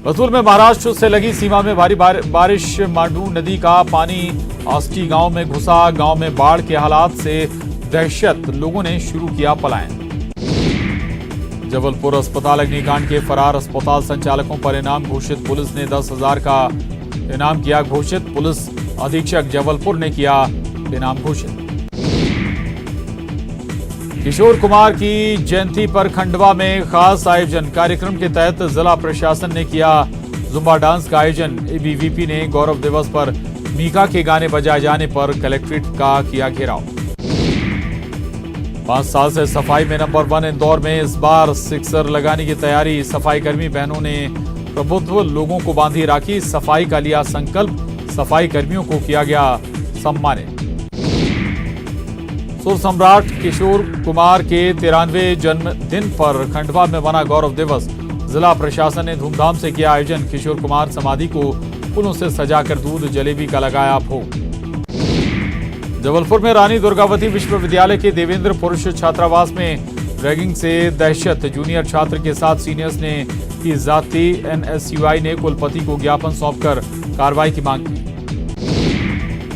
बैतूल में महाराष्ट्र से लगी सीमा में भारी बारिश। मांडू नदी का पानी आष्टी गांव में घुसा। गांव में बाढ़ के हालात से दहशत, लोगों ने शुरू किया पलायन। जबलपुर अस्पताल अग्निकांड के फरार अस्पताल संचालकों पर इनाम घोषित। पुलिस ने 10,000 का इनाम किया घोषित। पुलिस अधीक्षक जबलपुर ने किया इनाम घोषित। किशोर कुमार की जयंती पर खंडवा में खास आयोजन। कार्यक्रम के तहत जिला प्रशासन ने किया जुम्बा डांस का आयोजन। एबीवीपी ने गौरव दिवस पर मीका के गाने बजाए जाने पर कलेक्ट्रेट का किया घेराव। 5 साल से सफाई में नंबर 1 इंदौर में इस बार सिक्सर लगाने की तैयारी। सफाई कर्मी बहनों ने प्रबुद्ध लोगों को बांधी राखी। सफाई का लिया संकल्प। सफाई कर्मियों को किया गया सम्मानित। सुर सम्राट किशोर कुमार के 93वें जन्मदिन पर खंडवा में बना गौरव दिवस। जिला प्रशासन ने धूमधाम से किया आयोजन। किशोर कुमार समाधि को फूलों से सजाकर दूध जलेबी का लगाया भोग। जबलपुर में रानी दुर्गावती विश्वविद्यालय के देवेंद्र पुरुष छात्रावास में रैगिंग से दहशत। जूनियर छात्र के साथ सीनियर्स ने की जाति। एनएसयूआई ने कुलपति को ज्ञापन सौंपकर कार्रवाई की मांग की।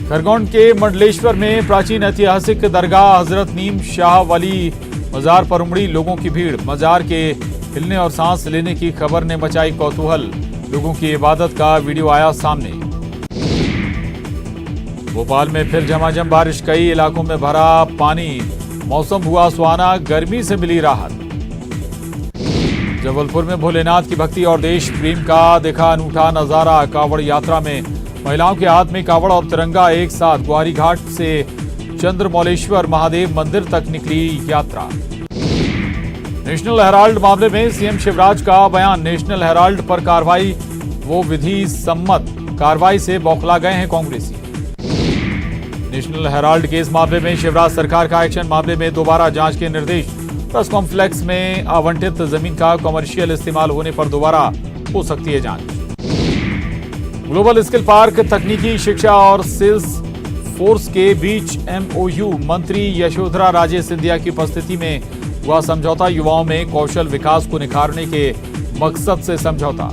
खरगोन के मंडलेश्वर में प्राचीन ऐतिहासिक दरगाह हजरत नीम शाह वली मजार पर उमड़ी लोगों की भीड़। मजार के हिलने और सांस लेने की खबर ने मचाई कौतूहल। लोगों की इबादत का वीडियो आया सामने। भोपाल में फिर झमाझम बारिश। कई इलाकों में भरा पानी। मौसम हुआ सुहाना। गर्मी से मिली राहत। जबलपुर में भोलेनाथ की भक्ति और देश प्रेम का दिखा अनूठा नजारा। कावड़ यात्रा में महिलाओं के हाथ में कावड़ और तिरंगा एक साथ। ग्वारी घाट से चंद्रमौलेश्वर महादेव मंदिर तक निकली यात्रा। नेशनल हेराल्ड मामले में सीएम शिवराज का बयान। नेशनल हेराल्ड पर कार्रवाई वो विधि सम्मत। कार्रवाई से बौखला गए हैं कांग्रेसी। नेशनल हेराल्ड केस मामले में शिवराज सरकार का एक्शन। मामले में दोबारा जांच के निर्देश। प्रेस कॉम्प्लेक्स में आवंटित जमीन का कमर्शियल इस्तेमाल होने पर दोबारा हो सकती है जांच। ग्लोबल स्किल पार्क तकनीकी शिक्षा और सेल्स फोर्स के बीच एमओयू। मंत्री यशोधरा राजे सिंधिया की उपस्थिति में हुआ समझौता। युवाओं में कौशल विकास को निखारने के मकसद से समझौता।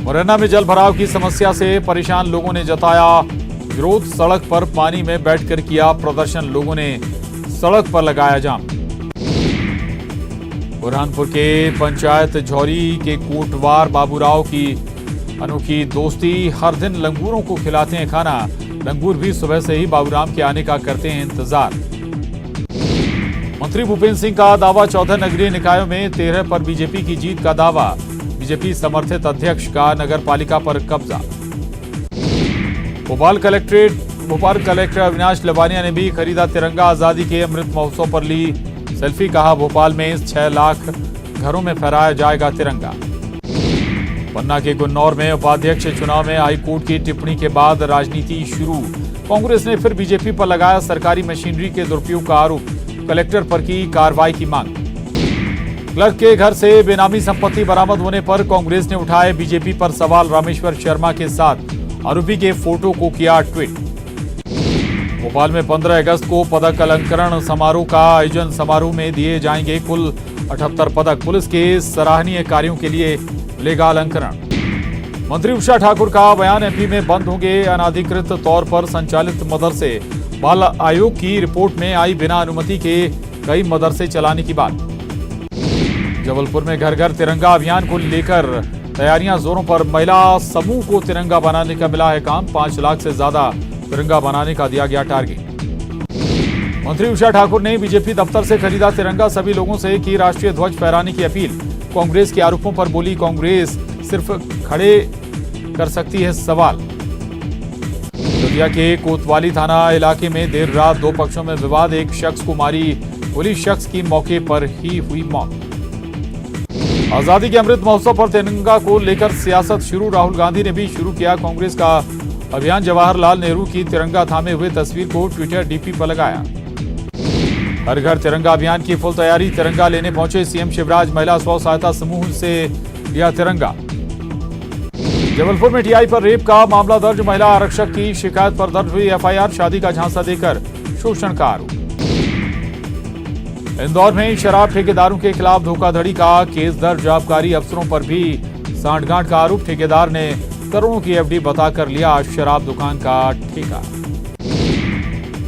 मुरैना में जल भराव की समस्या से परेशान लोगों ने जताया विरोध। सड़क पर पानी में बैठकर किया प्रदर्शन। लोगों ने सड़क पर लगाया जाम। बुरहानपुर के पंचायत झौरी के कोटवार बाबूराव की अनोखी दोस्ती। हर दिन लंगूरों को खिलाते हैं खाना। लंगूर भी सुबह से ही बाबूराम के आने का करते हैं इंतजार। मंत्री भूपेंद्र सिंह का दावा। 14 नगरीय निकायों में 13 पर बीजेपी की जीत का दावा। बीजेपी समर्थित अध्यक्ष का नगर पालिका पर कब्जा। भोपाल कलेक्टर अविनाश लवानिया ने भी खरीदा तिरंगा। आजादी के अमृत महोत्सव पर ली सेल्फी। कहा भोपाल में 6 लाख घरों में फहराया जाएगा तिरंगा। पन्ना के गुन्नौर में उपाध्यक्ष चुनाव में हाईकोर्ट की टिप्पणी के बाद राजनीति शुरू। कांग्रेस ने फिर बीजेपी पर लगाया सरकारी मशीनरी के दुरुपयोग का आरोप। कलेक्टर पर की कार्रवाई की मांग। क्लर्क के घर से बेनामी संपत्ति बरामद होने पर कांग्रेस ने उठाए बीजेपी पर सवाल। रामेश्वर शर्मा के साथ आरोपी के फोटो को किया ट्वीट। भोपाल में 15 अगस्त को पदक अलंकरण समारोह का आयोजन। समारोह में दिए जाएंगे कुल 78 पदक। पुलिस के सराहनीय कार्यों के लिए मिलेगा अलंकरण। मंत्री उषा ठाकुर का बयान। एमपी में बंद होंगे अनाधिकृत तौर पर संचालित मदरसे। बाल आयोग की रिपोर्ट में आई बिना अनुमति के कई मदरसे चलाने की बात। जबलपुर में घर घर तिरंगा अभियान को लेकर तैयारियां जोरों पर। महिला समूह को तिरंगा बनाने का मिला है काम। 5 लाख से ज्यादा तिरंगा बनाने का दिया गया टारगेट। मंत्री उषा ठाकुर ने बीजेपी दफ्तर से खरीदा तिरंगा। सभी लोगों से की राष्ट्रीय ध्वज फहराने की अपील। कांग्रेस के आरोपों पर बोली कांग्रेस सिर्फ खड़े कर सकती है सवाल। नदिया के कोतवाली थाना इलाके में देर रात 2 पक्षों में विवाद। एक शख्स को मारी गोली। शख्स की मौके पर ही हुई मौत। आजादी के अमृत महोत्सव पर तिरंगा को लेकर सियासत शुरू। राहुल गांधी ने भी शुरू किया कांग्रेस का अभियान। जवाहरलाल नेहरू की तिरंगा थामे हुए तस्वीर को ट्विटर डीपी पर लगाया। हर घर तिरंगा अभियान की फुल तैयारी। तिरंगा लेने पहुंचे सीएम शिवराज। महिला स्व सहायता समूह से लिया तिरंगा। जबलपुर में टीआई पर रेप का मामला दर्ज। महिला आरक्षक की शिकायत पर दर्ज हुई एफआईआर। शादी का झांसा देकर शोषण का आरोप। इंदौर में शराब ठेकेदारों के खिलाफ धोखाधड़ी का केस दर्ज। आबकारी अफसरों पर भी सांठगांठ का आरोप, ठेकेदार ने करोड़ों की एफडी बताकर लिया शराब दुकान का ठेका।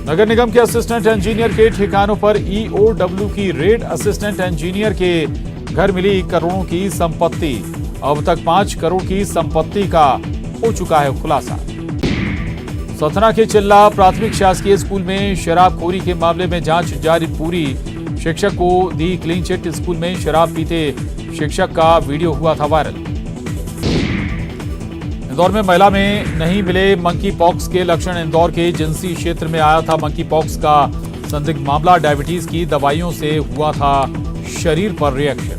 नगर निगम के असिस्टेंट इंजीनियर के ठिकानों पर ईओडब्ल्यू की रेड, असिस्टेंट इंजीनियर के घर मिली करोड़ों की संपत्ति। अब तक 5 करोड़ की संपत्ति का हो चुका है खुलासा। सतना के चिल्ला प्राथमिक शासकीय स्कूल में शराबखोरी के मामले में जांच जारी पूरी। शिक्षक को दी क्लीन चिट। स्कूल में शराब पीते शिक्षक का वीडियो हुआ था वायरल। इंदौर में महिला में नहीं मिले मंकी पॉक्स के लक्षण। इंदौर के जिंसी क्षेत्र में आया था मंकी पॉक्स का संदिग्ध मामला। डायबिटीज की दवाइयों से हुआ था शरीर पर रिएक्शन।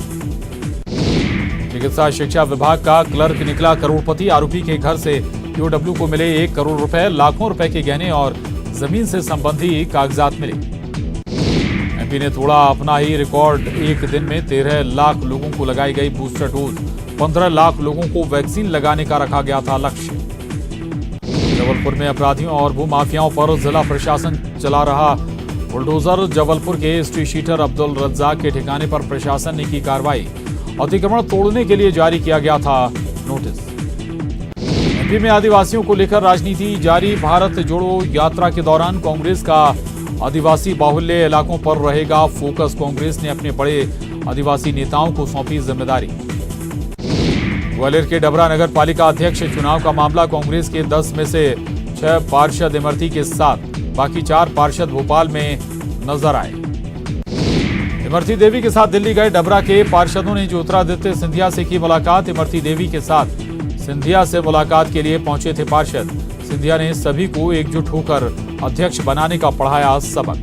चिकित्सा शिक्षा विभाग का क्लर्क निकला करोड़पति। आरोपी के घर से ईओडब्ल्यू को मिले 1 करोड़ रुपए, लाखों रुपए के गहने और जमीन से संबंधी कागजात मिले। एमपी ने तोड़ा अपना ही रिकॉर्ड। एक दिन में 13 लाख लोगों को लगाई गई बूस्टर डोज। 15 लाख लोगों को वैक्सीन लगाने का रखा गया था लक्ष्य। जबलपुर में अपराधियों और भूमाफियाओं पर जिला प्रशासन चला रहा बुलडोजर। जबलपुर के स्ट्रीट शीटर अब्दुल रज्जाक के ठिकाने पर प्रशासन ने की कार्रवाई। अतिक्रमण तोड़ने के लिए जारी किया गया था नोटिस। एमपी में आदिवासियों को लेकर राजनीति जारी। भारत जोड़ो यात्रा के दौरान कांग्रेस का आदिवासी बाहुल्य इलाकों पर रहेगा फोकस। कांग्रेस ने अपने बड़े आदिवासी नेताओं को सौंपी जिम्मेदारी। ग्वालियर के डबरा नगर पालिका अध्यक्ष चुनाव का मामला। कांग्रेस के 10 में से 6 पार्षद इमरती के साथ, बाकी 4 पार्षद भोपाल में नजर आए। इमरती देवी के साथ दिल्ली गए डबरा के पार्षदों ने ज्योतिरादित्य सिंधिया से की मुलाकात। इमरती देवी के साथ सिंधिया से मुलाकात के लिए पहुंचे थे पार्षद। सिंधिया ने सभी को एकजुट होकर अध्यक्ष बनाने का पढ़ाया सबक।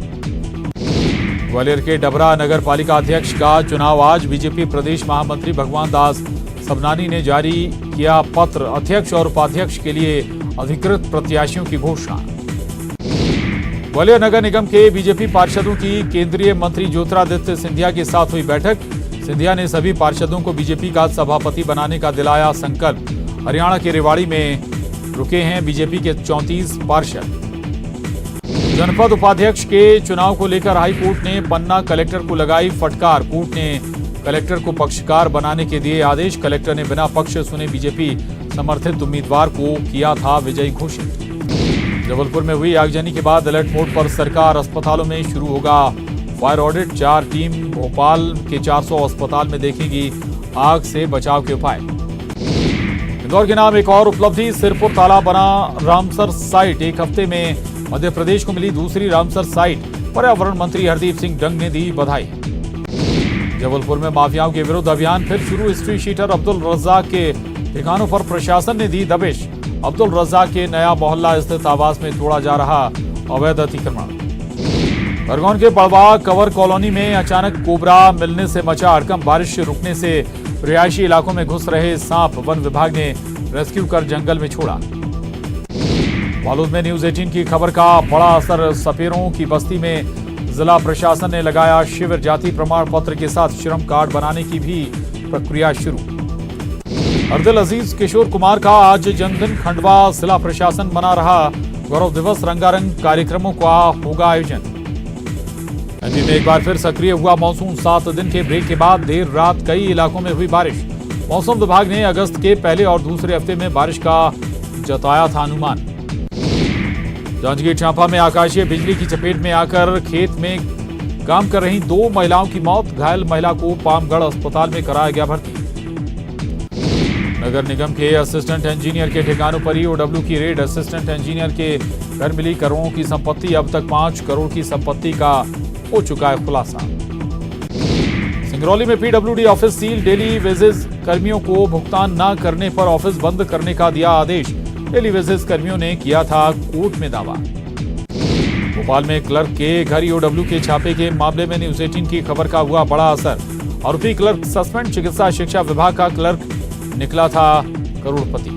ग्वालियर के डबरा नगर पालिका अध्यक्ष का चुनाव आज। बीजेपी प्रदेश महामंत्री भगवान दास सबनानी ने जारी किया पत्र। अध्यक्ष और उपाध्यक्ष के लिए अधिकृत प्रत्याशियों की घोषणा। ग्वालियर नगर निगम के बीजेपी पार्षदों की केंद्रीय मंत्री ज्योतिरादित्य सिंधिया के साथ हुई बैठक। सिंधिया ने सभी पार्षदों को बीजेपी का सभापति बनाने का दिलाया संकल्प। हरियाणा के रेवाड़ी में रुके हैं बीजेपी के 34 पार्षद। जनपद उपाध्यक्ष के चुनाव को लेकर हाईकोर्ट ने पन्ना कलेक्टर को लगाई फटकार। कोर्ट ने कलेक्टर को पक्षकार बनाने के दिए आदेश। कलेक्टर ने बिना पक्ष सुने बीजेपी समर्थित उम्मीदवार को किया था विजयी घोषित। जबलपुर में हुई आगजनी के बाद अलर्ट मोड पर सरकार। अस्पतालों में शुरू होगा फायर ऑडिट। 4 टीम भोपाल के 400 अस्पताल में देखेगी आग से बचाव के उपाय। इंदौर के नाम एक और उपलब्धि। सिरपुर तालाब बना रामसर साइट। एक हफ्ते में मध्य प्रदेश को मिली दूसरी रामसर साइट। पर्यावरण मंत्री हरदीप सिंह डंग ने दी बधाई। जबलपुर में माफियाओं के विरुद्ध अभियान फिर शुरू। स्ट्रीट शीटर अब्दुल रज्जाक के ठिकानों पर प्रशासन ने दी दबिश। अब्दुल रज्जाक के नया मोहल्ला स्थित आवास में तोड़ा जा रहा अवैध अतिक्रमण। खरगोन के बड़वा कवर कॉलोनी में अचानक कोबरा मिलने से मचा हड़कंप। बारिश रुकने से रिहायशी इलाकों में घुस रहे सांप वन विभाग ने रेस्क्यू कर जंगल में छोड़ा। बालोद में न्यूज 18 की खबर का बड़ा असर। सपेरों की बस्ती में जिला प्रशासन ने लगाया शिविर। जाति प्रमाण पत्र के साथ श्रम कार्ड बनाने की भी प्रक्रिया शुरू। अर्दिल अजीज किशोर कुमार का आज जन्मदिन। खंडवा जिला प्रशासन मना रहा गौरव दिवस। रंगारंग कार्यक्रमों का होगा आयोजन। एमपी में एक बार फिर सक्रिय हुआ मानसून। 7 दिन के ब्रेक के बाद देर रात कई इलाकों में हुई बारिश। मौसम विभाग ने अगस्त के पहले और दूसरे हफ्ते में बारिश का जताया था अनुमान। जांजगीर चांपा में आकाशीय बिजली की चपेट में आकर खेत में काम कर रही 2 महिलाओं की मौत। घायल महिला को पामगढ़ अस्पताल में कराया गया भर्ती। नगर निगम के असिस्टेंट इंजीनियर के ठिकानों पर ईओडब्ल्यू की रेड। असिस्टेंट इंजीनियर के घर मिली करोड़ों की संपत्ति। अब तक 5 करोड़ की संपत्ति का हो चुका है खुलासा। सिंगरौली में PWD office seal. Daily wages कर्मियों को भुगतान न करने पर ऑफिस बंद करने का दिया आदेश। डेली वेजेस कर्मियों ने किया था कोर्ट में दावा। भोपाल में क्लर्क के घर ईओडब्ल्यू के छापे के मामले में न्यूज 18 की खबर का हुआ बड़ा असर। आरोपी क्लर्क सस्पेंड। चिकित्सा शिक्षा विभाग का क्लर्क निकला था करोड़पति।